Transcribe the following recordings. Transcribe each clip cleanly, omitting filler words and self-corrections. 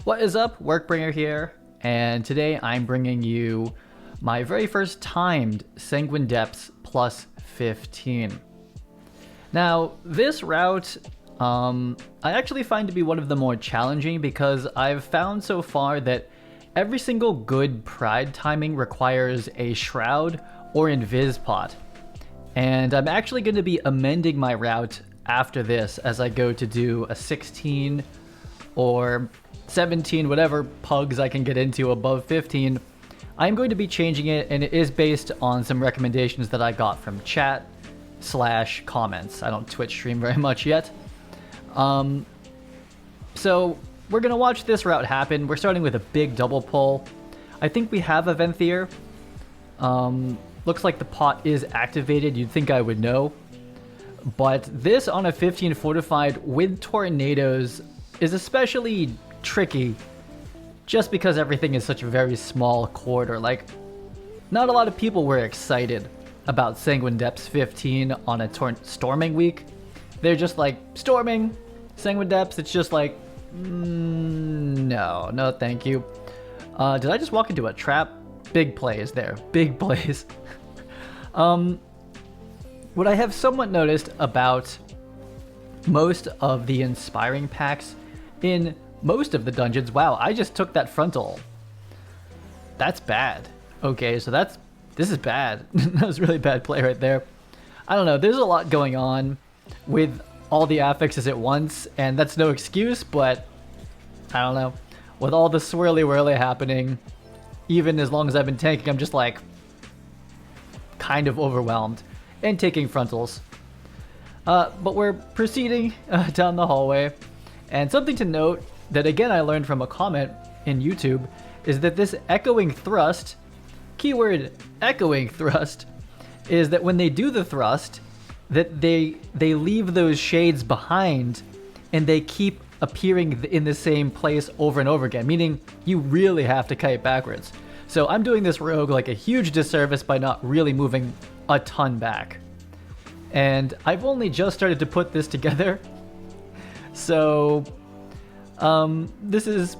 What is up? Workbringer here, and today I'm bringing you my very first timed Sanguine Depths plus 15. Now, this route, I actually find to be one of the more challenging because I've found so far that every single good Pride timing requires a Shroud or Invis pot. And I'm actually going to be amending my route after this as I go to do a 16 or 17, whatever pugs I can get into above 15. I'm going to be changing it, and it is based on some recommendations that I got from chat/comments. I don't Twitch stream very much yet. So we're going to watch this route happen. We're starting with a big double pull. I think we have a Venthyr. Looks like the pot is activated. You'd think I would know. But this on a 15 fortified with tornadoes is especially tricky just because everything is such a very small quarter. Like, not a lot of people were excited about Sanguine Depths 15 on a storming week. They're just like, storming, Sanguine Depths, it's just like, no thank you. Did I just walk into a trap? Big plays there, big plays. What I have somewhat noticed about most of the inspiring packs in most of the dungeons, wow, I just took that frontal. That's bad. Okay, so this is bad. That was really bad play right there. I don't know, there's a lot going on with all the affixes at once, and that's no excuse, but I don't know. With all the swirly whirly happening, even as long as I've been tanking, I'm just like kind of overwhelmed and taking frontals. But we're proceeding down the hallway, and something to note that again I learned from a comment in YouTube is that this echoing thrust, keyword echoing thrust, is that when they do the thrust, that they leave those shades behind and they keep appearing in the same place over and over again, meaning you really have to kite backwards. So I'm doing this rogue like a huge disservice by not really moving a ton back. And I've only just started to put this together. So this is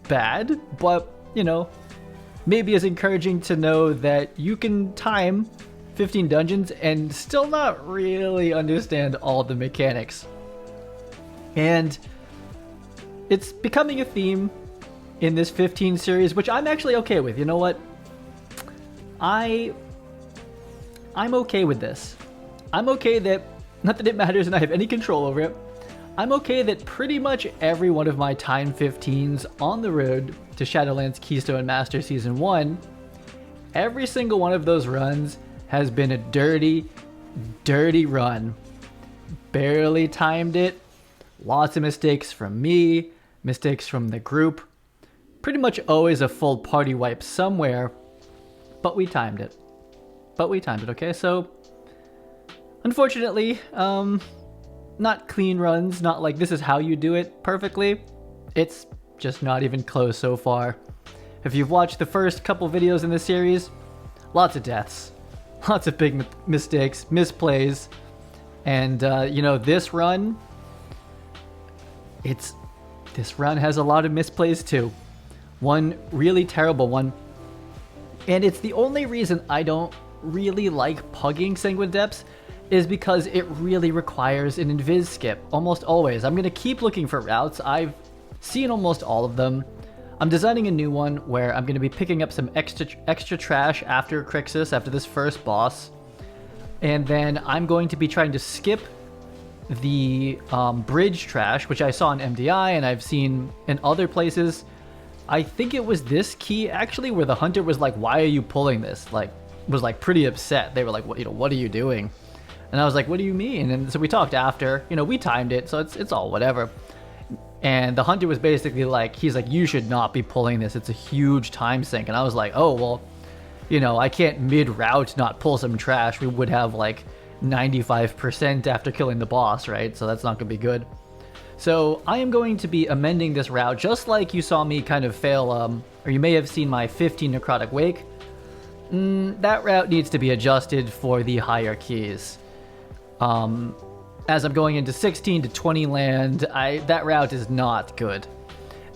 bad, but you know, maybe it's encouraging to know that you can time 15 dungeons and still not really understand all the mechanics. And it's becoming a theme in this 15 series, which I'm actually okay with. You know what? I'm okay with this. I'm okay that, not that it matters and I have any control over it, I'm okay that pretty much every one of my time 15s on the road to Shadowlands Keystone Master Season 1, every single one of those runs has been a dirty run. Barely timed it, lots of mistakes from me, mistakes from the group, pretty much always a full party wipe somewhere, but we timed it. Okay? So, unfortunately, not clean runs, not like this is how you do it perfectly. It's just not even close so far. If you've watched the first couple videos in this series, lots of deaths, lots of big mistakes, misplays, and you know, this run has a lot of misplays too. One really terrible one, and it's the only reason I don't really like pugging Sanguine Depths is because it really requires an invis skip, almost always. I'm going to keep looking for routes. I've seen almost all of them. I'm designing a new one where I'm going to be picking up some extra trash after Crixus, after this first boss. And then I'm going to be trying to skip the bridge trash, which I saw in MDI and I've seen in other places. I think it was this key actually where the hunter was like, why are you pulling this? Like, was like pretty upset. They were like, what are you doing? And I was like, what do you mean? And so we talked after, we timed it, so it's all whatever. And the hunter was basically like, he's like, you should not be pulling this. It's a huge time sink. And I was like, oh, well, I can't mid-route not pull some trash. We would have like 95% after killing the boss, right? So that's not going to be good. So I am going to be amending this route, just like you saw me kind of fail, or you may have seen my 15 Necrotic Wake. That route needs to be adjusted for the higher keys. As I'm going into 16 to 20 land, that route is not good.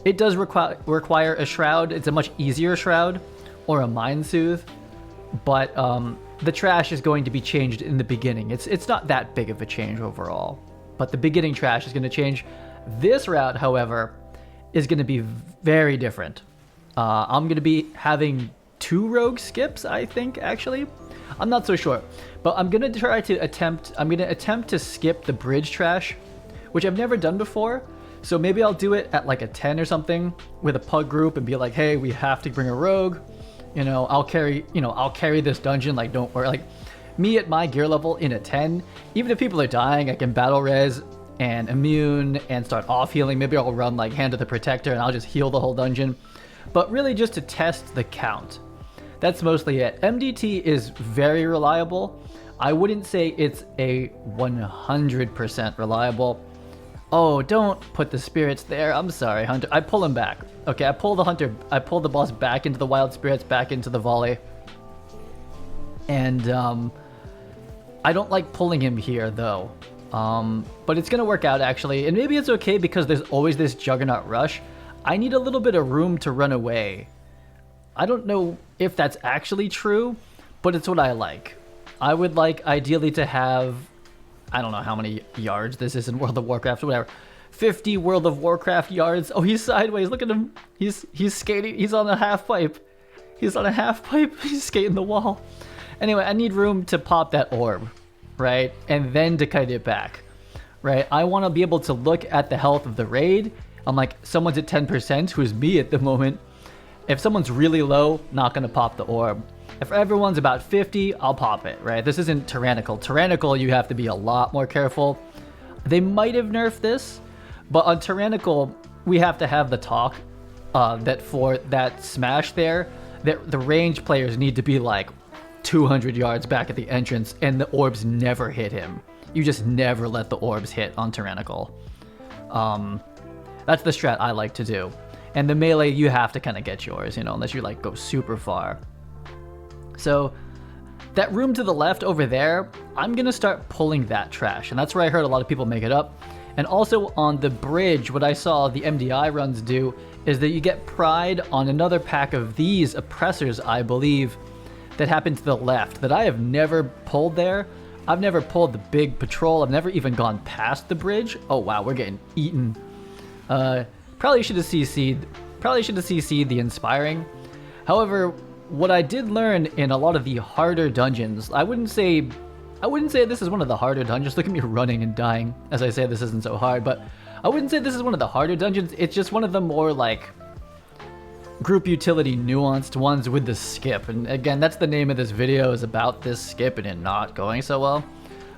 It does require a shroud. It's a much easier shroud, or a mind soothe, but the trash is going to be changed in the beginning. It's not that big of a change overall, but the beginning trash is going to change. This route, however, is going to be very different. I'm going to be having 2 rogue skips, I think, actually. I'm not so sure, but I'm going to attempt to skip the bridge trash, which I've never done before. So maybe I'll do it at like a 10 or something with a pug group and be like, hey, we have to bring a rogue. You know, I'll carry this dungeon, like, don't worry. Like, me at my gear level in a 10, even if people are dying, I can battle res and immune and start off healing. Maybe I'll run like Hand of the Protector and I'll just heal the whole dungeon. But really just to test the count. That's mostly it. MDT is very reliable. I wouldn't say it's a 100% reliable. Oh, don't put the spirits there. I'm sorry, Hunter. I pull him back. Okay, I pull the boss back into the wild spirits, back into the volley. And I don't like pulling him here though. But it's gonna work out actually. And maybe it's okay because there's always this Juggernaut rush. I need a little bit of room to run away. I don't know if that's actually true, but it's what I like. I would like ideally to have, I don't know how many yards this is in World of Warcraft or whatever. 50 World of Warcraft yards. Oh, he's sideways. Look at him. He's skating. He's on a half pipe. He's on a half pipe. He's skating the wall. Anyway, I need room to pop that orb, right? And then to kite it back, right? I want to be able to look at the health of the raid. I'm like, someone's at 10%, who's me at the moment. If someone's really low, not going to pop the orb. If everyone's about 50, I'll pop it, right? This isn't Tyrannical. Tyrannical, you have to be a lot more careful. They might have nerfed this, but on Tyrannical, we have to have the talk that for that smash there, that the range players need to be like 200 yards back at the entrance, and the orbs never hit him. You just never let the orbs hit on Tyrannical. That's the strat I like to do. And the melee, you have to kind of get yours, you know, unless you like go super far. So that room to the left over there, I'm going to start pulling that trash. And that's where I heard a lot of people make it up. And also on the bridge, what I saw the MDI runs do is that you get pride on another pack of these oppressors, I believe, that happen to the left, that I have never pulled there. I've never pulled the big patrol. I've never even gone past the bridge. Oh, wow, we're getting eaten. Probably should have CC'd the Inspiring. However, what I did learn in a lot of the harder dungeons, I wouldn't say this is one of the harder dungeons. Look at me running and dying as I say this isn't so hard, but I wouldn't say this is one of the harder dungeons. It's just one of the more like group utility nuanced ones with the skip. And again, that's the name of this video, is about this skip and it not going so well.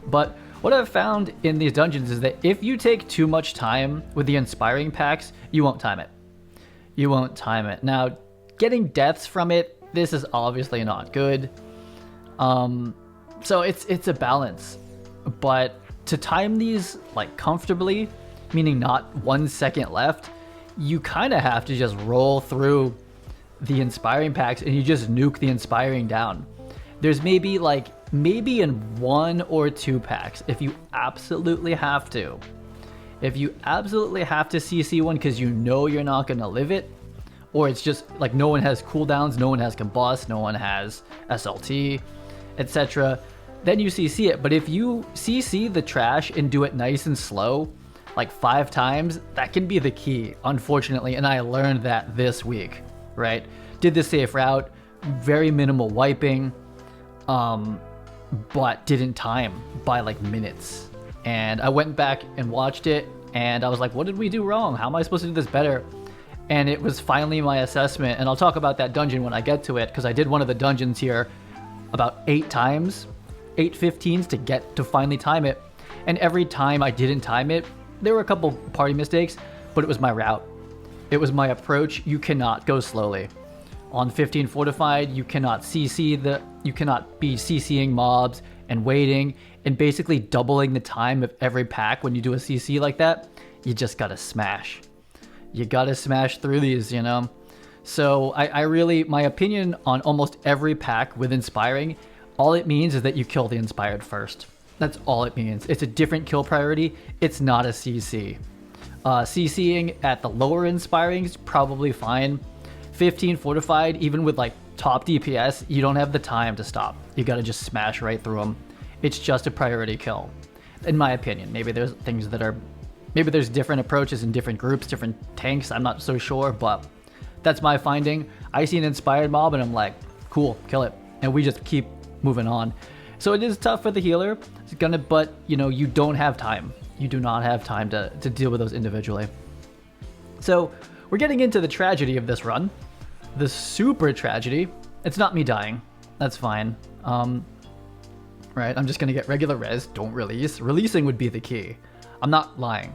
But what I've found in these dungeons is that if you take too much time with the Inspiring packs, you won't time it. You won't time it. Now, getting deaths from it, this is obviously not good. So it's a balance. But to time these like comfortably, meaning not 1 second left, you kind of have to just roll through the Inspiring packs and you just nuke the Inspiring down. There's maybe in 1 or 2 packs, if you absolutely have to. If you absolutely have to CC one because you know you're not going to live it, or it's just like no one has cooldowns, no one has combust, no one has SLT, etc., then you CC it. But if you CC the trash and do it nice and slow, like 5 times, that can be the key, unfortunately. And I learned that this week, right? Did the safe route, very minimal wiping, but didn't time by like minutes. And I went back and watched it and I was like, what did we do wrong? How am I supposed to do this better? And it was finally my assessment, and I'll talk about that dungeon when I get to it, because I did one of the dungeons here about 8 times, 8 15s to get to finally time it. And every time I didn't time it, there were a couple party mistakes, but it was my route. It was my approach. You cannot go slowly. On 15 fortified, you cannot be CCing mobs and waiting and basically doubling the time of every pack when you do a CC like that. You just gotta smash. You gotta smash through these, you know? So I really, my opinion on almost every pack with Inspiring, all it means is that you kill the Inspired first. That's all it means. It's a different kill priority. It's not a CC. CCing at the lower inspiring is probably fine. 15 fortified, even with like top DPS, you don't have the time to stop. You gotta just smash right through them. It's just a priority kill, in my opinion. Maybe there's things that are, maybe there's different approaches in different groups, different tanks. I'm not so sure, but that's my finding. I see an inspired mob and I'm like, cool, kill it, and we just keep moving on. So it is tough for the healer. It's gonna, but you know, you don't have time. You do not have time to deal with those individually. So we're getting into the tragedy of this run. The super tragedy. It's not me dying. That's fine. Right, I'm just gonna get regular res. Don't release. Releasing would be the key. I'm not lying.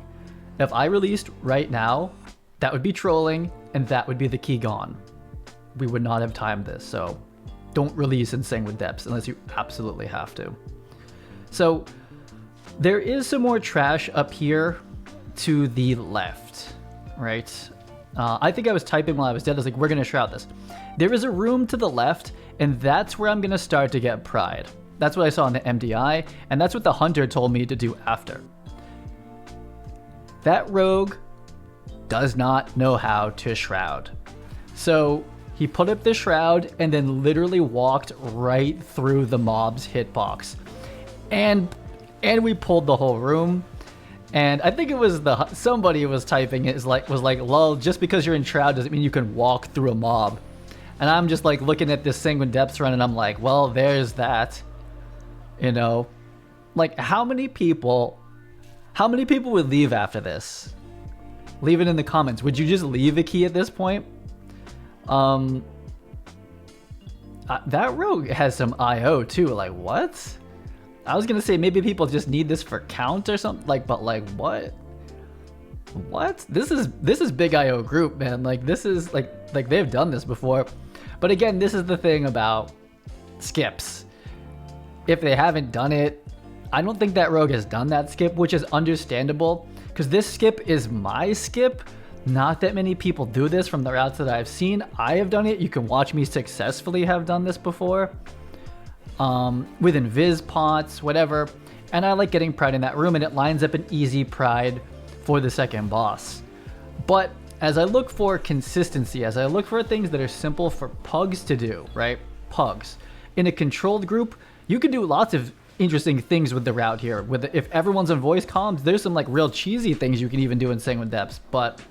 If I released right now, that would be trolling, and that would be the key gone. We would not have timed this, so don't release in Sanguine Depths unless you absolutely have to. So there is some more trash up here to the left, right? I think I was typing while I was dead. I was like, we're gonna shroud this. There is a room to the left, and that's where I'm gonna start to get pride. That's what I saw in the MDI, and that's what the hunter told me to do after. That rogue does not know how to shroud. So he put up the shroud and then literally walked right through the mob's hitbox. And we pulled the whole room. And I think it was somebody was typing it was like, lol, just because you're in shroud doesn't mean you can walk through a mob. And I'm just like looking at this Sanguine Depths run and I'm like, well, there's that. You know, like how many people would leave after this? Leave it in the comments. Would you just leave a key at this point? That rogue has some IO too. Like what? I was gonna say maybe people just need this for count or something. Like, but like what? What? This is big IO group, man. Like this is like they've done this before. But again, this is the thing about skips. If they haven't done it, I don't think that rogue has done that skip, which is understandable because this skip is my skip. Not that many people do this from the routes that I've seen. I have done it. You can watch me successfully have done this before with invis pots, whatever. And I like getting pride in that room, and it lines up an easy pride for the second boss. But as I look for consistency, as I look for things that are simple for pugs to do, right? Pugs. In a controlled group, you can do lots of interesting things with the route here. If everyone's on voice comms, there's some like real cheesy things you can even do in Sanguine Depths. But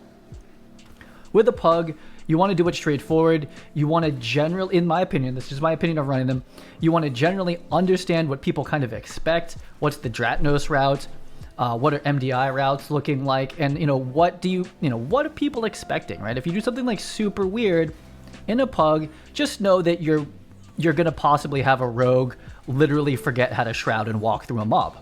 with a pug, you want to do it straightforward. You want to generally, in my opinion, this is my opinion of running them, you want to generally understand what people kind of expect. What's the Dratnos route? What are MDI routes looking like? And what are people expecting, right? If you do something like super weird in a pug, just know that you're gonna possibly have a rogue literally forget how to shroud and walk through a mob,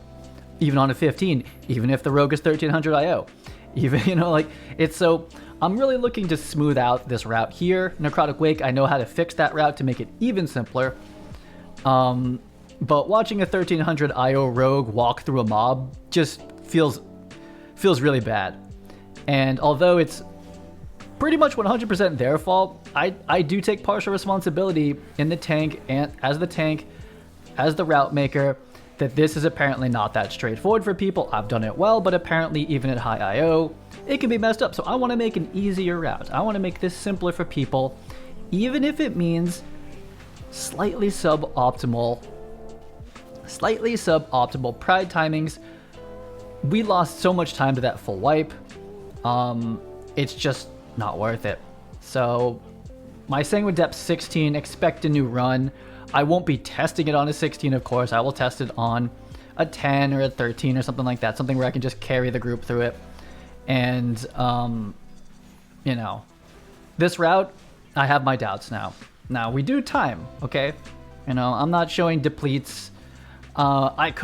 even on a 15, even if the rogue is 1300 IO, even like it's. So I'm really looking to smooth out this route here. Necrotic Wake, I know how to fix that route to make it even simpler. But watching a 1300 IO rogue walk through a mob just feels really bad. And although it's pretty much 100% their fault, I do take partial responsibility in the tank and as the route maker, that this is apparently not that straightforward for people. I've done it well, but apparently even at high IO, it can be messed up. So I want to make an easier route. I want to make this simpler for people, even if it means slightly suboptimal pride timings. We lost so much time to that full wipe. It's just not worth it. So my Sanguine Depths 16, expect a new run. I won't be testing it on a 16, of course. I will test it on a 10 or a 13 or something like that. Something where I can just carry the group through it. And, this route, I have my doubts now. Now, we do time, okay? I'm not showing depletes. I've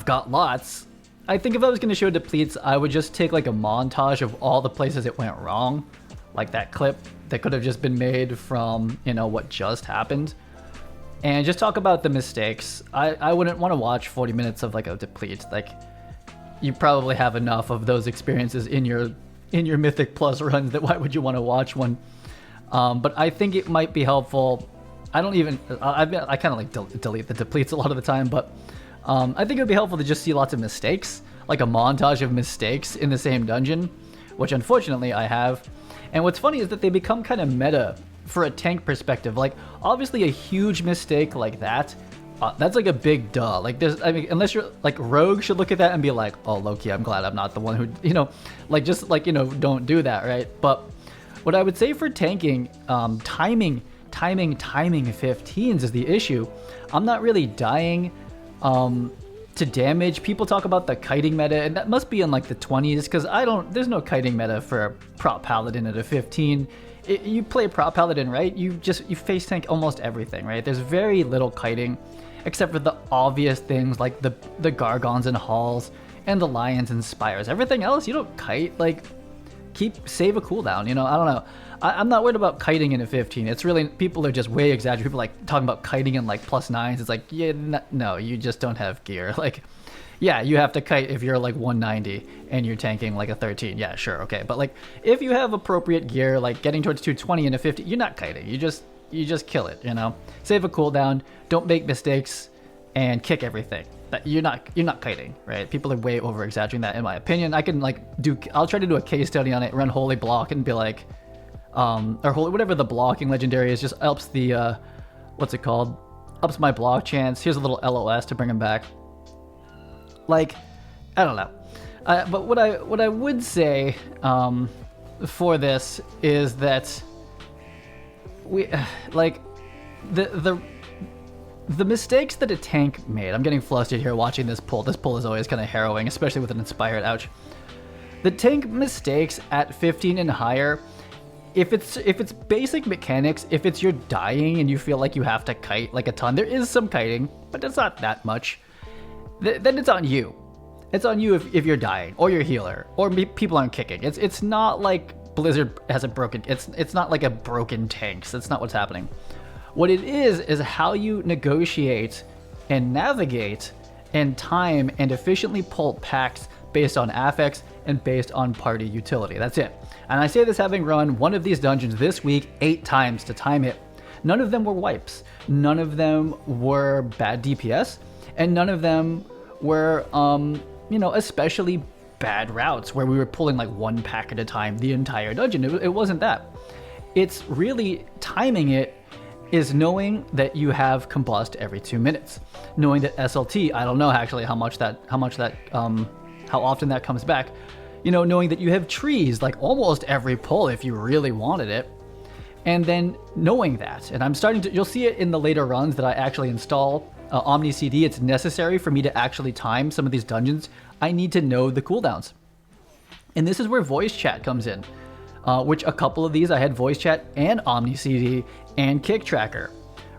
got lots. I think if I was going to show depletes, I would just take like a montage of all the places it went wrong. Like that clip that could have just been made from, what just happened. And just talk about the mistakes. I wouldn't want to watch 40 minutes of like a deplete. Like, you probably have enough of those experiences in your Mythic Plus runs that why would you want to watch one? But I think it might be helpful. I kind of like delete the depletes a lot of the time, but I think it would be helpful to just see lots of mistakes, like a montage of mistakes in the same dungeon, which unfortunately I have. And what's funny is that they become kind of meta for a tank perspective. Like, obviously a huge mistake like that, that's like a big duh. Like, there's, I mean, unless you're like Rogue should look at that and be like, oh, low-key, I'm glad I'm not the one who, you know, like, just like, you know, don't do that, right? But what I would say for tanking, timing 15s is the issue. I'm not really dying to damage. People talk about the kiting meta, and that must be in like the 20s, because there's no kiting meta for a prop paladin at a 15. You play prop paladin, right? You face tank almost everything, right? There's very little kiting, except for the obvious things like the Gargons and Halls and the Lions and Spires. Everything else, you don't kite. Like, save a cooldown, you know? I don't know. I'm not worried about kiting in a 15. It's really, people are just way exaggerating. People are like talking about kiting in like +9s. It's like, yeah, no, you just don't have gear. Like, yeah, you have to kite if you're like 190 and you're tanking like a 13. Yeah, sure, okay. But like, if you have appropriate gear, like getting towards 220 in a 50, you're not kiting. You just kill it, you know? Save a cooldown, don't make mistakes, and kick everything. You're not kiting, right? People are way over exaggerating that, in my opinion. I can like I'll try to do a case study on it, run Holy Block, and be like, or Holy, whatever the blocking legendary is, just ups the what's it called? Ups my block chance. Here's a little LOS to bring him back. Like, I don't know. But what I would say for this is that we like the mistakes that a tank made. I'm getting flustered here watching this pull. This pull is always kind of harrowing, especially with an inspired. Ouch. The tank mistakes at 15 and higher, if it's basic mechanics, if it's you're dying and you feel like you have to kite like a ton, there is some kiting, but it's not that much. Then it's on you. It's on you if you're dying, or your healer, or people aren't kicking. It's not like Blizzard has a broken. It's not like a broken tanks. That's not what's happening. What it is how you negotiate and navigate and time and efficiently pull packs based on affects and based on party utility. That's it. And I say this having run one of these dungeons this week 8 times to time it. None of them were wipes. None of them were bad DPS. And none of them were, you know, especially bad routes where we were pulling like 1 pack at a time the entire dungeon. It wasn't that. It's really timing it is knowing that you have combust every 2 minutes. Knowing that SLT, I don't know actually how often that comes back. You know, knowing that you have trees like almost every pull if you really wanted it. And then knowing that, and I'm starting to, you'll see it in the later runs that I actually install Omni CD. It's necessary for me to actually time some of these dungeons. I need to know the cooldowns. And this is where voice chat comes in, which a couple of these I had voice chat and Omni CD and kick tracker,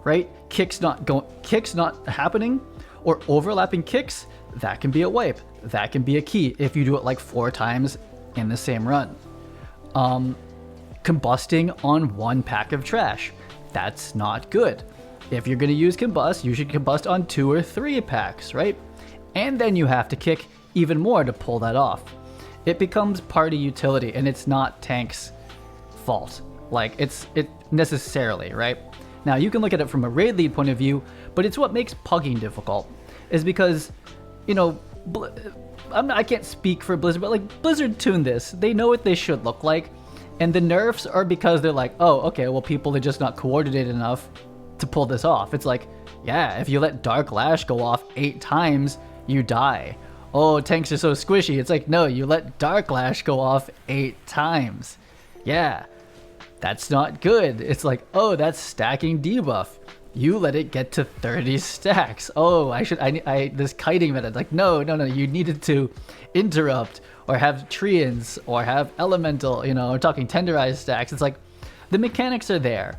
right? Kicks not happening or overlapping kicks, that can be a wipe. That can be a key if you do it like 4 times in the same run. Combusting on 1 pack of trash, that's not good. If you're going to use combust, you should combust on 2 or 3 packs, right? And then you have to kick even more to pull that off. It becomes party utility, and it's not tank's fault. Like, it necessarily, right? Now, you can look at it from a raid lead point of view, but it's what makes pugging difficult, is because, you know, I can't speak for Blizzard, but like Blizzard tuned this. They know what they should look like, and the nerfs are because they're like, oh, okay, well, people are just not coordinated enough to pull this off. It's like, yeah, if you let Dark Lash go off 8 times, you die. Oh, tanks are so squishy. It's like, no, you let Dark Lash go off 8 times. Yeah, that's not good. It's like, oh, that's stacking debuff. You let it get to 30 stacks. Oh, this kiting method. Like, no, you needed to interrupt or have treants or have elemental, you know, we're talking tenderized stacks. It's like, the mechanics are there,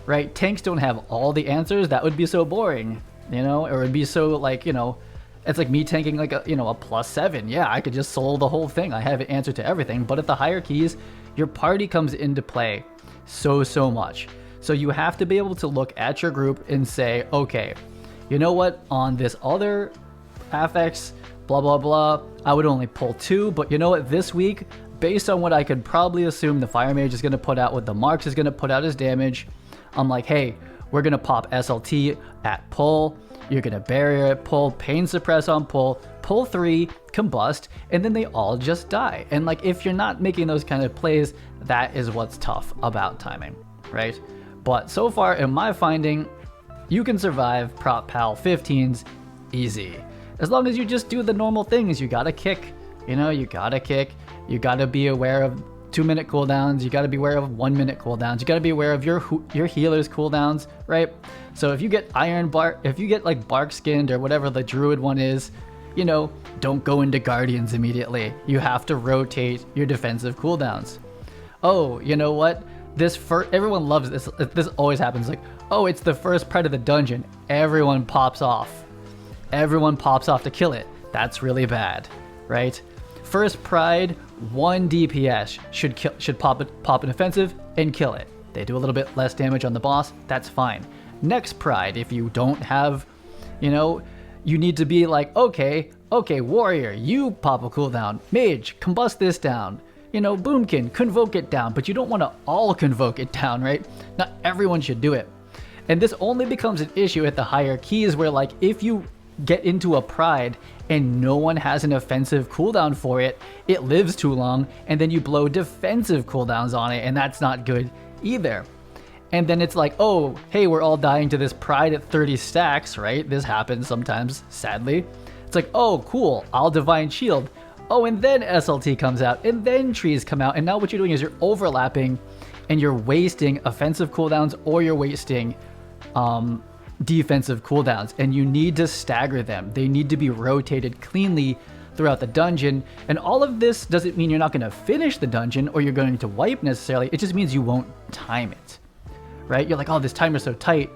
right? Tanks don't have all the answers. That would be so boring, you know, or it would be so like, you know, it's like me tanking like a, you know, a +7. Yeah, I could just solo the whole thing. I have an answer to everything. But at the higher keys, your party comes into play so much. So you have to be able to look at your group and say, okay, you know what, on this other affects, blah, blah, blah, I would only pull 2, but you know what, this week, based on what I could probably assume the Fire Mage is going to put out, what the Marks is going to put out as damage, I'm like, hey, we're going to pop SLT at pull, you're going to barrier it, pull, pain suppress on pull 3, combust, and then they all just die. And like, if you're not making those kind of plays, that is what's tough about timing, right? But so far in my finding, you can survive Prot Pal 15s easy. As long as you just do the normal things. You gotta kick, you gotta be aware of 2-minute cooldowns, you gotta be aware of 1-minute cooldowns, you gotta be aware of your healer's cooldowns, right? So if you get if you get like bark skinned or whatever the druid one is, don't go into guardians immediately. You have to rotate your defensive cooldowns. Oh, you know what? Everyone loves this. This always happens. Like, oh, it's the first pride of the dungeon. Everyone pops off. Everyone pops off to kill it. That's really bad, right? First pride, 1 DPS should pop an offensive and kill it. They do a little bit less damage on the boss. That's fine. Next pride, if you don't have, you need to be like, okay, warrior, you pop a cooldown. Mage, combust this down. Boomkin, convoke it down. But you don't want to all convoke it down, right? Not everyone should do it. And this only becomes an issue at the higher keys where, like, if you get into a pride and no one has an offensive cooldown for it, it lives too long, and then you blow defensive cooldowns on it, and that's not good either. And then it's like, oh, hey, we're all dying to this pride at 30 stacks, right? This happens sometimes, sadly. It's like, oh, cool, I'll Divine Shield. Oh, and then SLT comes out, and then trees come out, and now what you're doing is you're overlapping, and you're wasting offensive cooldowns, or you're wasting defensive cooldowns, and you need to stagger them. They need to be rotated cleanly throughout the dungeon, and all of this doesn't mean you're not going to finish the dungeon, or you're going to wipe necessarily. It just means you won't time it. Right? You're like, oh, this timer's so tight.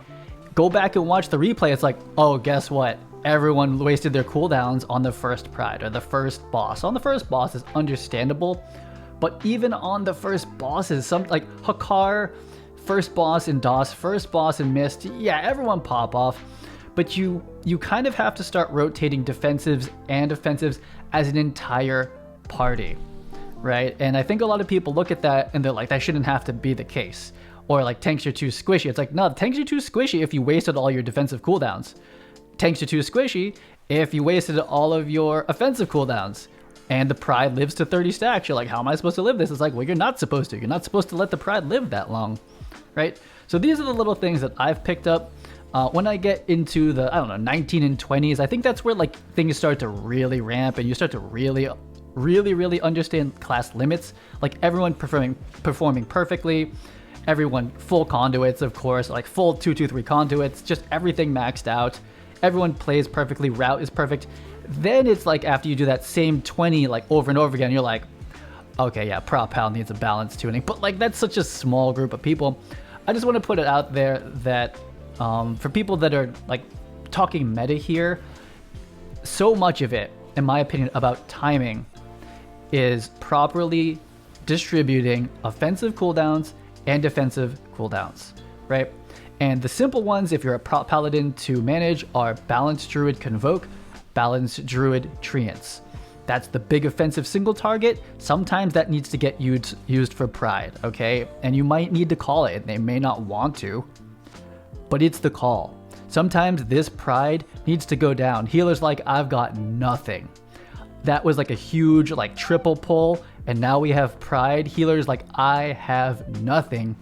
Go back and watch the replay. It's like, oh, guess what? Everyone wasted their cooldowns on the first pride or the first boss. On the first boss is understandable, but even on the first bosses, some like Hakar, first boss in DOS, first boss in Mist, yeah, everyone pop off, but you kind of have to start rotating defensives and offensives as an entire party, right? And I think a lot of people look at that and they're like, that shouldn't have to be the case. Or like, tanks are too squishy. It's like, no, tanks are too squishy if you wasted all your defensive cooldowns. Tanks are too squishy if you wasted all of your offensive cooldowns. And the pride lives to 30 stacks. You're like, how am I supposed to live this? It's like, well, you're not supposed to. You're not supposed to let the pride live that long, right? So these are the little things that I've picked up. When I get into the, 19 and 20s, I think that's where like things start to really ramp and you start to really understand class limits. Like everyone performing perfectly. Everyone full conduits, of course, like full 2-2-3 conduits, just everything maxed out. Everyone plays perfectly, route is perfect. Then it's like after you do that same 20 like over and over again, you're like, okay, yeah, Prot Pal needs a balance tuning. But like that's such a small group of people. I just want to put it out there that for people that are like talking meta here, so much of it, in my opinion, about timing is properly distributing offensive cooldowns and defensive cooldowns, right? And the simple ones, if you're a Prot Paladin to manage, are Balanced Druid Convoke, Balanced Druid Treants. That's the big offensive single target. Sometimes that needs to get used for pride, okay? And you might need to call it. They may not want to, but it's the call. Sometimes this pride needs to go down. Healer's like, I've got nothing. That was like a huge like triple pull, and now we have pride. Healer's like, I have nothing.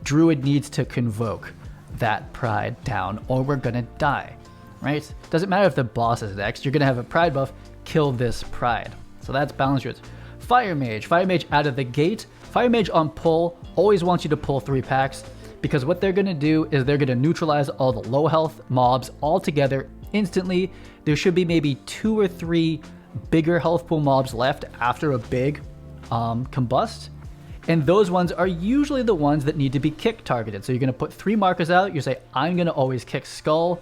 Druid needs to convoke that pride down or we're gonna die, right? Doesn't matter if the boss is next, you're gonna have a pride buff, kill this pride. So that's Balanced Druids. Fire Mage out of the gate. Fire Mage on pull always wants you to pull 3 packs because what they're gonna do is they're gonna neutralize all the low health mobs all together instantly. There should be maybe 2 or 3 bigger health pool mobs left after a big combust, and those ones are usually the ones that need to be kick targeted. So you're going to put 3 markers out. You say, I'm going to always kick skull,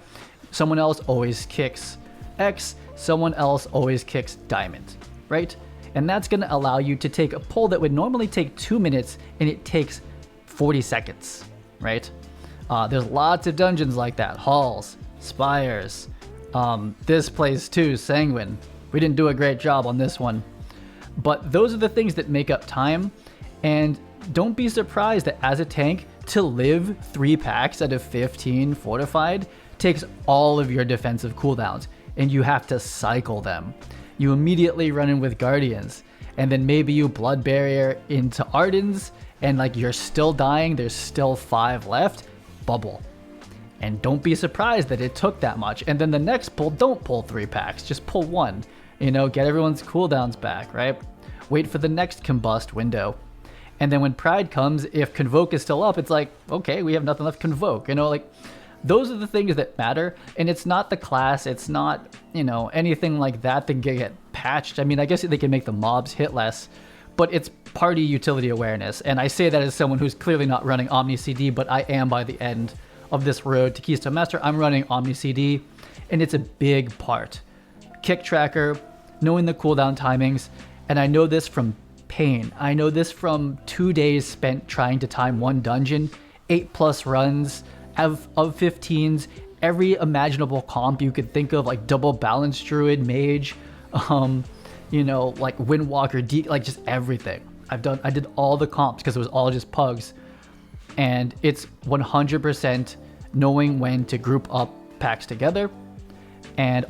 someone else always kicks X, someone else always kicks diamond, right? And that's going to allow you to take a pull that would normally take 2 minutes and it takes 40 seconds, right? There's lots of dungeons like that. Halls, spires, this place too, Sanguine. We didn't do a great job on this one. But those are the things that make up time. And don't be surprised that as a tank, to live 3 packs out of 15 fortified takes all of your defensive cooldowns, and you have to cycle them. You immediately run in with Guardians, and then maybe you Blood Barrier into Ardens, and like you're still dying, there's still 5 left, bubble. And don't be surprised that it took that much. And then the next pull, don't pull 3 packs, just pull 1. You know, get everyone's cooldowns back, right? Wait for the next combust window. And then when Pride comes, if Convoke is still up, it's like, okay, we have nothing left, Convoke. You know, like, those are the things that matter. And it's not the class, it's not, you know, anything like that can get patched. I mean, I guess they can make the mobs hit less, but it's party utility awareness. And I say that as someone who's clearly not running Omni CD, but I am by the end of this road to Keystone Master. I'm running Omni CD, and it's a big part. Kick tracker, knowing the cooldown timings, and I know this from pain. I know this from 2 days spent trying to time one dungeon, 8+ runs of 15s, every imaginable comp you could think of, like double balance druid, mage, you know, like Windwalker, like just everything. I did all the comps because it was all just pugs, and it's 100% knowing when to group up packs together. And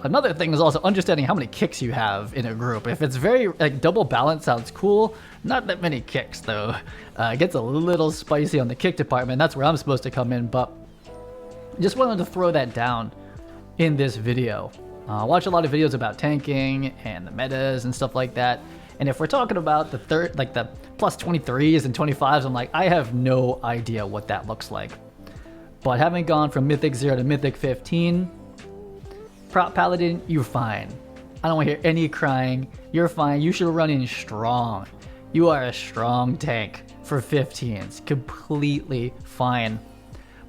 another thing is also understanding how many kicks you have in a group. If it's very, like, double balance sounds cool, not that many kicks though. It gets a little spicy on the kick department. That's where I'm supposed to come in, but just wanted to throw that down in this video. I watch a lot of videos about tanking and the metas and stuff like that. And if we're talking about the the plus 23s and 25s, I'm like, I have no idea what that looks like. But having gone from Mythic 0 to Mythic 15, Prot Paladin, you're fine. I don't want to hear any crying. You're fine. You should run in strong. You are a strong tank for 15s. Completely fine.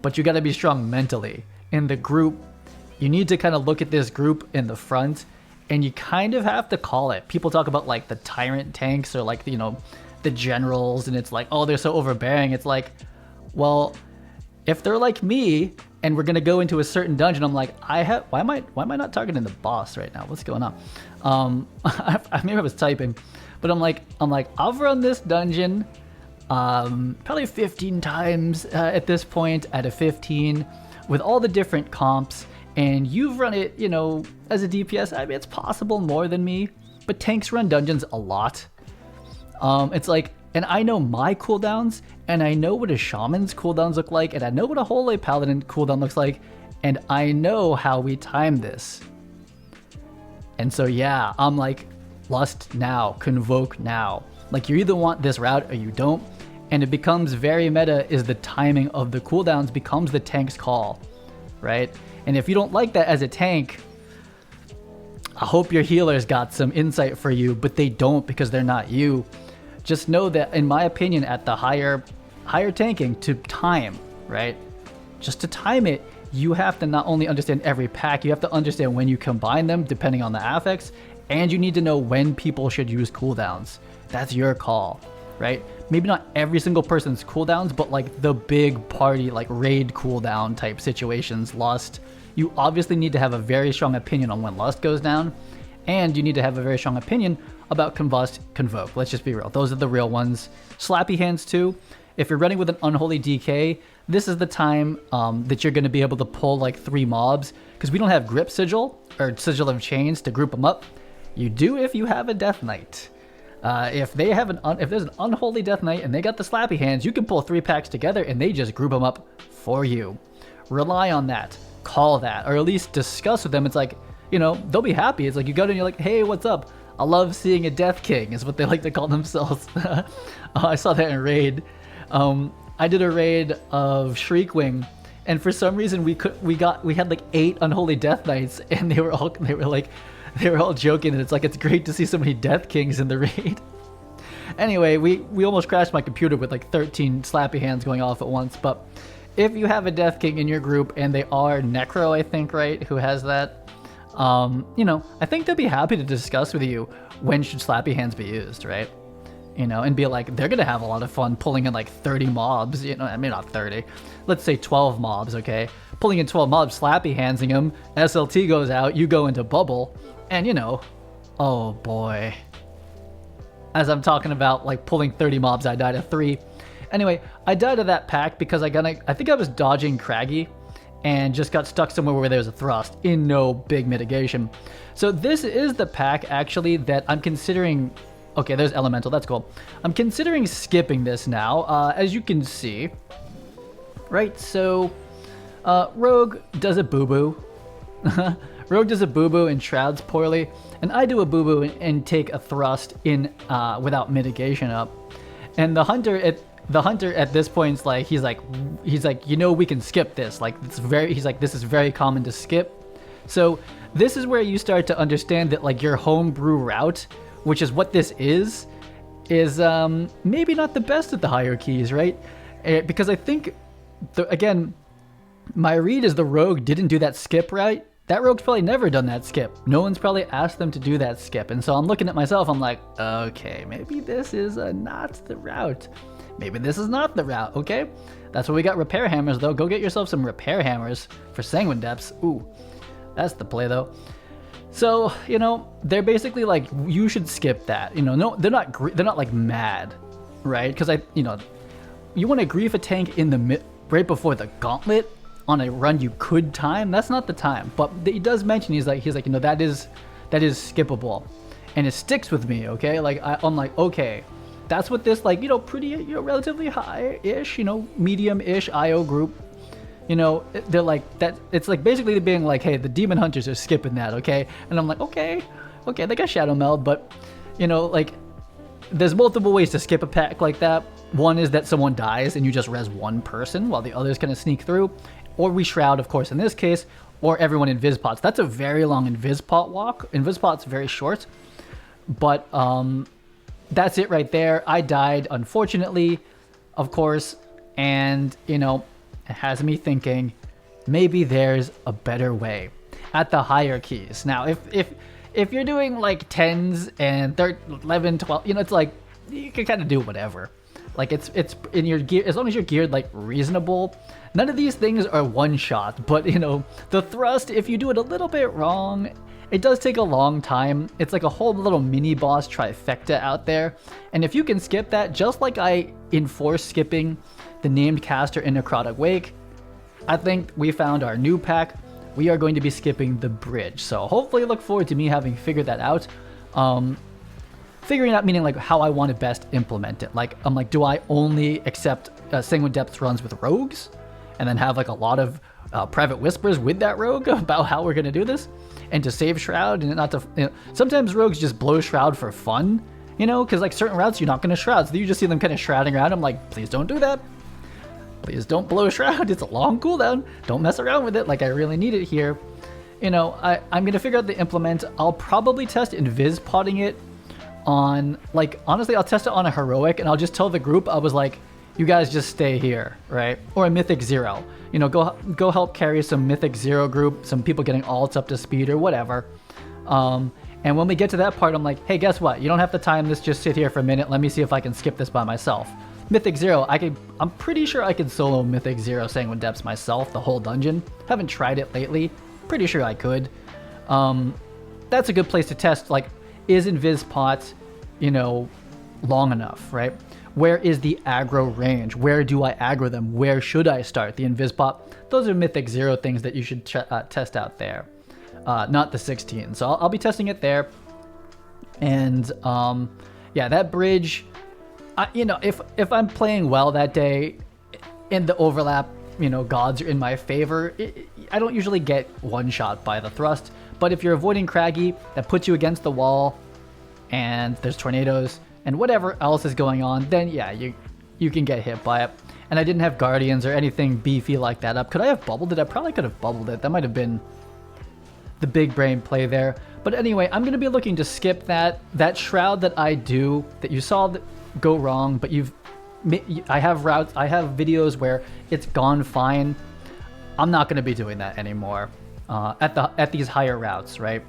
But you got to be strong mentally. In the group, you need to kind of look at this group in the front, and you kind of have to call it. People talk about like the tyrant tanks or like, you know, the generals, and it's like, oh, they're so overbearing. It's like, well, if they're like me and we're gonna go into a certain dungeon, I'm like, why am I not targeting the boss right now? What's going on? Maybe I was typing, but I'm like, I've run this dungeon probably 15 times at this point at a 15 with all the different comps, and you've run it, you know, as a DPS. I mean, it's possible more than me, but tanks run dungeons a lot. It's like, and I know my cooldowns, and I know what a shaman's cooldowns look like, and I know what a holy paladin cooldown looks like, and I know how we time this. And so yeah, I'm like, lust now, convoke now. Like, you either want this route or you don't, and it becomes very meta. Is the timing of the cooldowns becomes the tank's call, right? And if you don't like that as a tank, I hope your healers got some insight for you, but they don't because they're not you. Just know that, in my opinion, at the higher tanking, to time, right? Just to time it, you have to not only understand every pack, you have to understand when you combine them depending on the affects, and you need to know when people should use cooldowns. That's your call, right? Maybe not every single person's cooldowns, but like the big party, like raid cooldown type situations, lust. You obviously need to have a very strong opinion on when lust goes down, and you need to have a very strong opinion about combust, convoke. Let's just be real. Those are the real ones. Slappy hands too. If you're running with an unholy DK, this is the time that you're going to be able to pull like 3 mobs, because we don't have grip sigil or sigil of chains to group them up. You do if you have a death knight. If there's an unholy death knight and they got the slappy hands, you can pull 3 packs together and they just group them up for you. Rely on that. Call that, or at least discuss with them. It's like, you know, they'll be happy. It's like you go to and you're like, hey, what's up? I love seeing a Death King, is what they like to call themselves. I saw that in raid. I did a raid of Shriekwing, and for some reason we had like 8 unholy Death Knights, and they were all joking, and it's like, it's great to see so many Death Kings in the raid. Anyway, we almost crashed my computer with like 13 slappy hands going off at once. But if you have a Death King in your group, and they are Necro, I think, right, who has that, you know, I think they'll be happy to discuss with you when should slappy hands be used, right? You know, and be like, they're gonna have a lot of fun pulling in like 30 mobs, you know, I mean, not 30, let's say 12 mobs, okay? Pulling in 12 mobs, slappy handsing them, SLT goes out, you go into bubble, and you know, oh boy. As I'm talking about like pulling 30 mobs, I died at 3. Anyway, I died to that pack because I think I was dodging Craggy and just got stuck somewhere where there's a thrust in no big mitigation. So this is the pack actually that I'm considering. Okay, there's Elemental, that's cool. I'm considering skipping this now, as you can see. Right, so Rogue does a boo-boo. Rogue does a boo-boo and shrouds poorly, and I do a boo-boo and take a thrust in without mitigation up. And the hunter at this point is like he's like you know, we can skip this. Like he's like, this is very common to skip. So this is where you start to understand that like your homebrew route, which is what this is maybe not the best at the higher keys, right? Because I think again, my read is the rogue didn't do that skip right. That rogue's probably never done that skip. No one's probably asked them to do that skip. And so I'm looking at myself, I'm like, okay, maybe this is not the route. Maybe this is not the route, okay? That's why we got repair hammers, though. Go get yourself some repair hammers for Sanguine Depths. Ooh, that's the play, though. So, you know, they're basically like, you should skip that. You know, no, they're not like mad, right? Because you want to grief a tank in the right before the gauntlet on a run you could time. That's not the time. But he does mention he's like, you know, that is skippable, and it sticks with me. Okay, like I'm like, okay, that's what this like, you know, pretty, you know, relatively high-ish, you know, medium-ish IO group. You know, they're like that. It's like basically being like, hey, the demon hunters are skipping that, okay? And I'm like, okay, they got shadow meld, but you know, like, there's multiple ways to skip a pack like that. One is that someone dies and you just res one person while the others kind of sneak through, or we shroud, of course, in this case, or everyone in Vispots. That's a very long Invispot walk. Invispot's very short, but that's it right there. I died, unfortunately, of course, and you know, it has me thinking maybe there's a better way at the higher keys. Now, if you're doing like 10s and 13, 11, 12, you know, it's like you can kind of do whatever. Like it's in your gear, as long as you're geared like reasonable. None of these things are one shot, but you know, the thrust, if you do it a little bit wrong, it does take a long time. It's like a whole little mini boss trifecta out there. And if you can skip that, just like I enforce skipping the named caster in Necrotic Wake, I think we found our new pack. We are going to be skipping the bridge. So hopefully look forward to me having figured that out. Figuring out meaning like how I want to best implement it. Like, I'm like, do I only accept Sanguine Depths runs with rogues and then have like a lot of private whispers with that rogue about how we're going to do this? And to save Shroud and not to, you know, sometimes rogues just blow Shroud for fun, you know, because like certain routes you're not going to Shroud. So you just see them kind of shrouding around. I'm like, please don't do that. Please don't blow Shroud. It's a long cooldown. Don't mess around with it. Like, I really need it here. You know, I'm going to figure out the implement. I'll probably test invis potting it on, like, honestly, I'll test it on a heroic, and I'll just tell the group, I was like, you guys just stay here, right? Or a mythic 0. You know, go help carry some mythic 0 group, some people getting alts up to speed or whatever. And when we get to that part, I'm like, hey, guess what? You don't have to time this. Just sit here for a minute. Let me see if I can skip this by myself. Mythic 0, I'm pretty sure I can solo Mythic 0 Sanguine Depths myself, the whole dungeon. Haven't tried it lately. Pretty sure I could. That's a good place to test, like, is Invis pot, you know, long enough, right? Where is the aggro range? Where do I aggro them? Where should I start the Invis pot? Those are Mythic 0 things that you should test out there, not the 16. So I'll be testing it there. And yeah, that bridge, you know, if I'm playing well that day and the overlap, you know, gods are in my favor, I don't usually get one shot by the thrust. But if you're avoiding Craggy, that puts you against the wall and there's tornadoes and whatever else is going on, then yeah, you can get hit by it. And I didn't have guardians or anything beefy like that up. Could I have bubbled it? I probably could have bubbled it. That might have been the big brain play there. But anyway, I'm going to be looking to skip that shroud that I do, that you saw go wrong, but I have routes, I have videos where it's gone fine. I'm not going to be doing that anymore at these higher routes, right?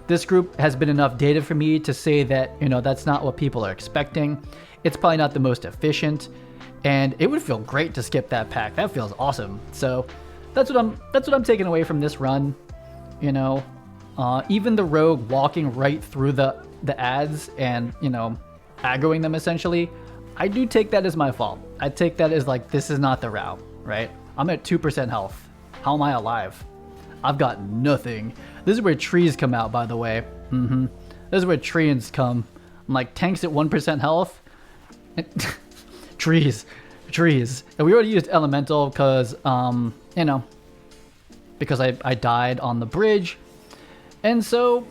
This group has been enough data for me to say that, you know, that's not what people are expecting. It's probably not the most efficient, and it would feel great to skip that pack. That feels awesome. So that's what I'm taking away from this run. You know, even the rogue walking right through the ads and, you know, aggroing them essentially, I do take that as my fault. I take that as like, this is not the route, right? I'm at 2% health. How am I alive? I've got nothing. This is where trees come out, by the way. This is where trees come. I'm like, tanks at 1% health. trees. And we already used elemental because, you know, because I died on the bridge. And so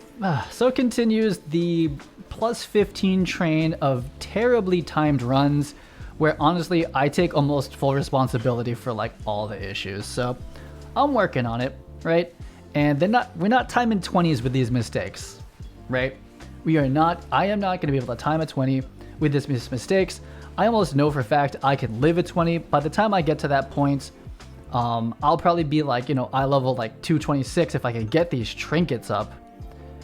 continues the plus 15 train of terribly timed runs where honestly I take almost full responsibility for like all the issues. So I'm working on it, right? And we're not timing 20s with these mistakes, right? I am not going to be able to time a 20 with these mistakes. I almost know for a fact I can live at 20. By the time I get to that point, I'll probably be like, you know, eye level like 226 if I can get these trinkets up.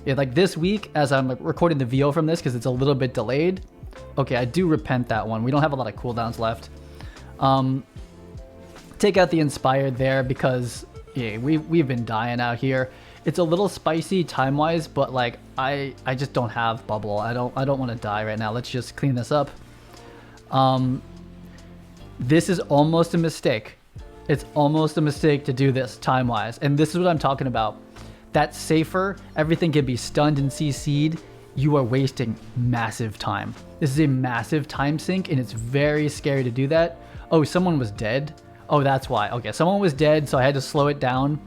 Yeah, like this week, as I'm like recording the VO from this because it's a little bit delayed. Okay, I do repent that one. We don't have a lot of cooldowns left. Take out the inspired there because yeah, we've been dying out here. It's a little spicy time-wise, but like I just don't have bubble. I don't want to die right now. Let's just clean this up. This is almost a mistake. It's almost a mistake to do this time-wise, and this is what I'm talking about. That's safer. Everything can be stunned and CC'd. You are wasting massive time. This is a massive time sink, and it's very scary to do that. Oh, someone was dead. Oh, that's why. Okay, someone was dead, so I had to slow it down.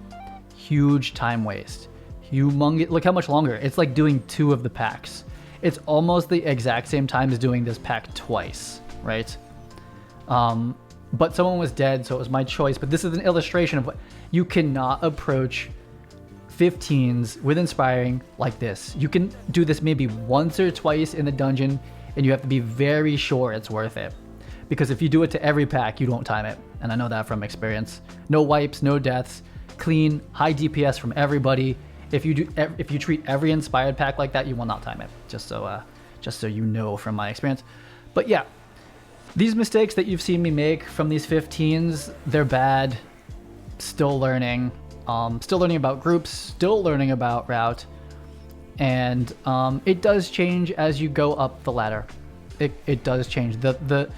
Huge time waste. Humongous. Look how much longer. It's like doing 2 of the packs. It's almost the exact same time as doing this pack twice, right? But someone was dead, so it was my choice. But this is an illustration of what you cannot approach 15s with inspiring like this. You can do this maybe once or twice in the dungeon, and you have to be very sure it's worth it. Because if you do it to every pack, you won't time it. And I know that from experience. No wipes, no deaths, clean, high DPS from everybody. If you treat every inspired pack like that, you will not time it. Just so you know from my experience. But yeah, these mistakes that you've seen me make from these 15s, they're bad. Still learning. Still learning about groups. Still learning about route. And it does change as you go up the ladder. It does change. The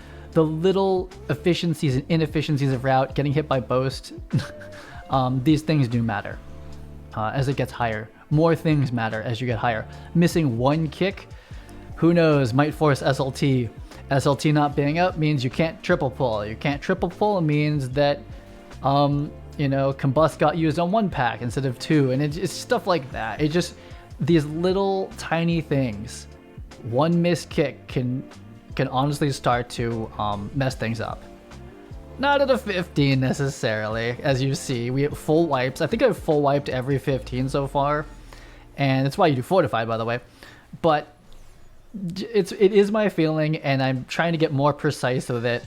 little efficiencies and inefficiencies of route, getting hit by boast, these things do matter as it gets higher. More things matter as you get higher. Missing one kick, who knows, might force SLT. SLT not being up means you can't triple pull. You can't triple pull means that, you know, Combust got used on 1 pack instead of 2. And it's stuff like that. It just, these little tiny things, one missed kick can honestly start to mess things up. Not at a 15 necessarily, as you see. We have full wipes. I think I've full wiped every 15 so far, and that's why you do fortified, by the way. But it is my feeling, and I'm trying to get more precise with it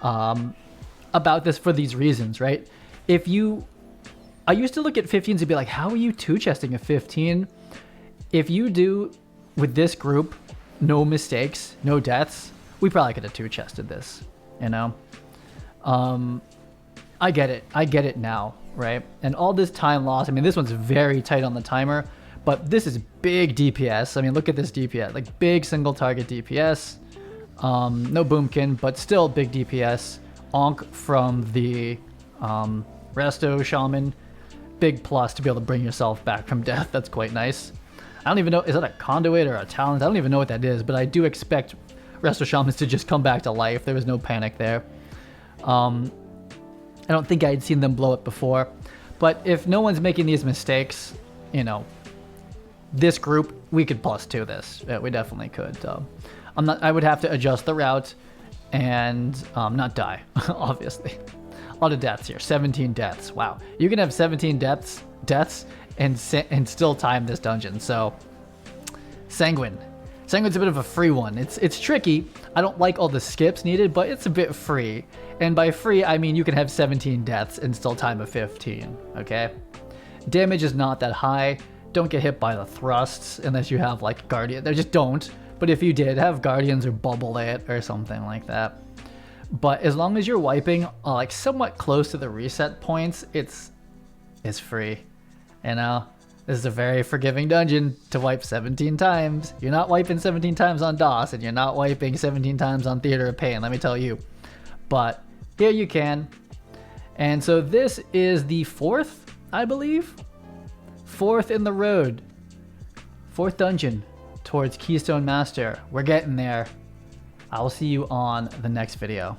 about this for these reasons, right? I used to look at 15s and be like, how are you 2-chesting a 15? If you do with this group, no mistakes, no deaths, we probably could have 2-chested this, you know? I get it now, right? And all this time loss, I mean, this one's very tight on the timer, but this is big DPS. I mean, look at this DPS, like big single target DPS. No boomkin, but still big DPS. Onk from the Resto Shaman. Big plus to be able to bring yourself back from death. That's quite nice. I don't even know, is that a conduit or a talent? I don't even know what that is, but I do expect Resto Shamans to just come back to life. There was no panic there. I don't think I'd seen them blow it before, but if no one's making these mistakes, you know, this group, we could +2 this. Yeah, we definitely could. I would have to adjust the route and not die, obviously. A lot of deaths here. 17 deaths. Wow. You can have 17 deaths and still time this dungeon. So, Sanguine. Sanguine's a bit of a free one. It's tricky. I don't like all the skips needed, but it's a bit free. And by free, I mean you can have 17 deaths and still time a 15, okay? Damage is not that high. Don't get hit by the thrusts unless you have like Guardian. They just don't. But if you did, have Guardians or Bubble It or something like that. But as long as you're wiping like somewhat close to the reset points, it's free. You know? This is a very forgiving dungeon to wipe 17 times. You're not wiping 17 times on DOS, and you're not wiping 17 times on Theater of Pain, let me tell you. but here you can. And so this is the fourth, I believe, fourth in the road, fourth dungeon towards Keystone Master. We're getting there. I'll see you on the next video.